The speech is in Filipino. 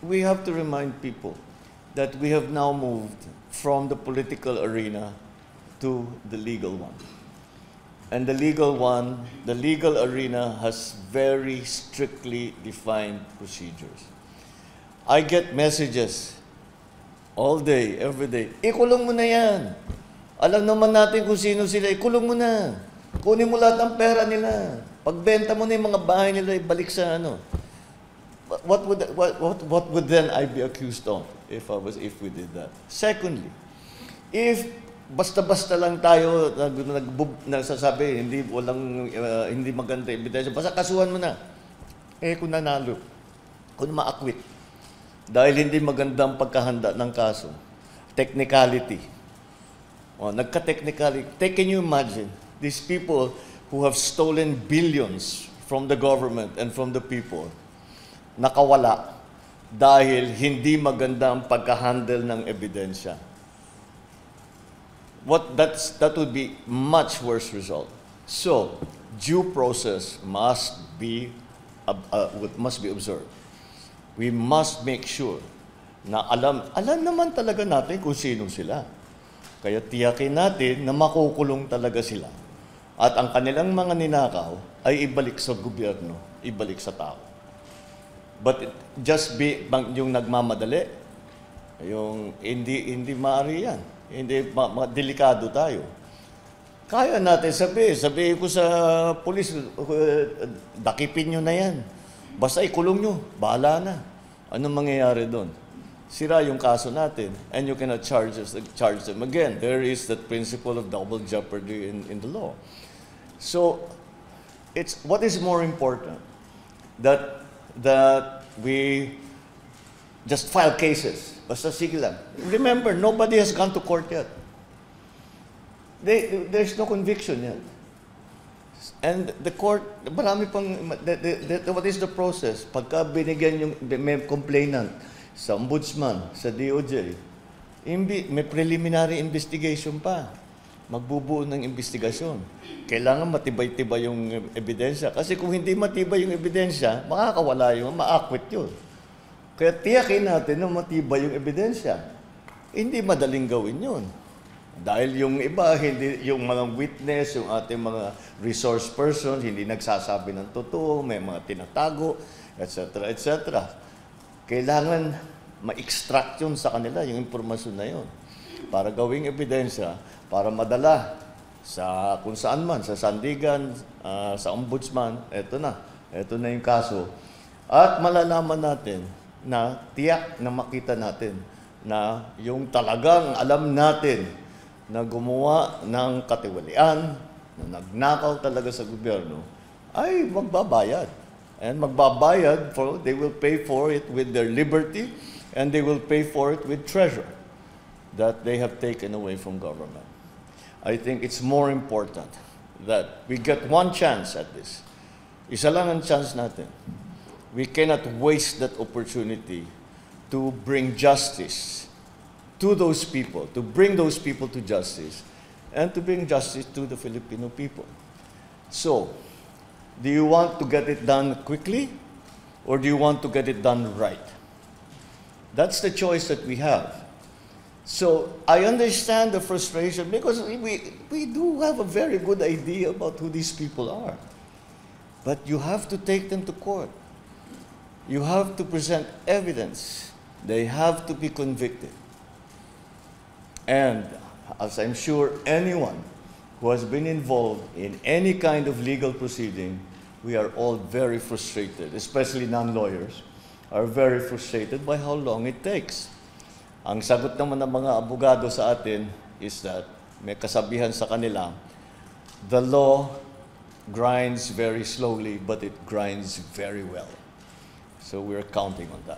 we have to remind people that we have now moved from the political arena to the legal one. And the legal arena has very strictly defined procedures. I get messages all day, every day. Ikulong mo na yan. Alam naman natin kung sino sila. Ikulong mo na. Kunin mo lahat ng pera nila. Pagbenta mo na yung mga bahay nila, ibalik sa ano. What would then I be accused of if we did that? Secondly, if basta-basta lang tayo nagsasabi, hindi maganda ebidensya, basta kasuhan mo na. Kung nanalo, kung ma-acquit, dahil hindi magandang pagkahanda ng kaso, technicality. Nagka-technicality. Can you imagine these people who have stolen billions from the government and from the people, nakawala dahil hindi maganda ang pagka-handle ng ebidensya? That would be much worse result. So, due process must be observed. We must make sure na alam naman talaga natin kung sino sila. Kaya tiyakin natin na makukulong talaga sila. At ang kanilang mga ninakaw ay ibalik sa gobyerno, ibalik sa tao. But yung nagmamadali, yung hindi maaari yan. Hindi, delikado tayo. Kaya natin sabihin ko sa pulis, dakipin nyo na yan. Basta ikulong nyo, bahala na. Anong mangyayari doon? Sira yung kaso natin, and you cannot charge them again. There is that principle of double jeopardy in the law. So, what is more important? That we just file cases. Basta sige lang. Remember, nobody has gone to court yet. There's no conviction yet. And the court, marami pang, what is the process? Pagka binigyan yung may complainant sa ombudsman, sa DOJ, may preliminary investigation pa. Magbubuo ng investigasyon. Kailangan matibay-tibay yung ebidensya. Kasi kung hindi matibay yung ebidensya, makakawala yun, ma-acquit yun. Kaya tiyakin natin na matibay yung ebidensya. Hindi madaling gawin yun. Dahil yung iba, yung mga witness, yung ating mga resource persons, hindi nagsasabi ng totoo, may mga tinatago, etc., etc. Kailangan ma-extract yun sa kanila, yung impormasyon na yun, para gawing ebidensya, para madala sa kung saan man, sa sandigan, sa ombudsman, eto na yung kaso. At malalaman natin na tiyak na makita natin na yung talagang alam natin na gumawa ng katiwalian, na nagnakaw talaga sa gobyerno, ay magbabayad. And magbabayad, they will pay for it with their liberty, and they will pay for it with treasure that they have taken away from government. I think it's more important that we get one chance at this. Isa lang ang chance natin. We cannot waste that opportunity to bring justice to those people, to bring those people to justice, and to bring justice to the Filipino people. So, do you want to get it done quickly, or do you want to get it done right? That's the choice that we have. So, I understand the frustration, because we do have a very good idea about who these people are. But you have to take them to court. You have to present evidence. They have to be convicted. And as I'm sure anyone who has been involved in any kind of legal proceeding, we are all very frustrated, especially non-lawyers, are very frustrated by how long it takes. Ang sagot naman ng mga abogado sa atin is that may kasabihan sa kanila, the law grinds very slowly, but it grinds very well. So we're counting on that.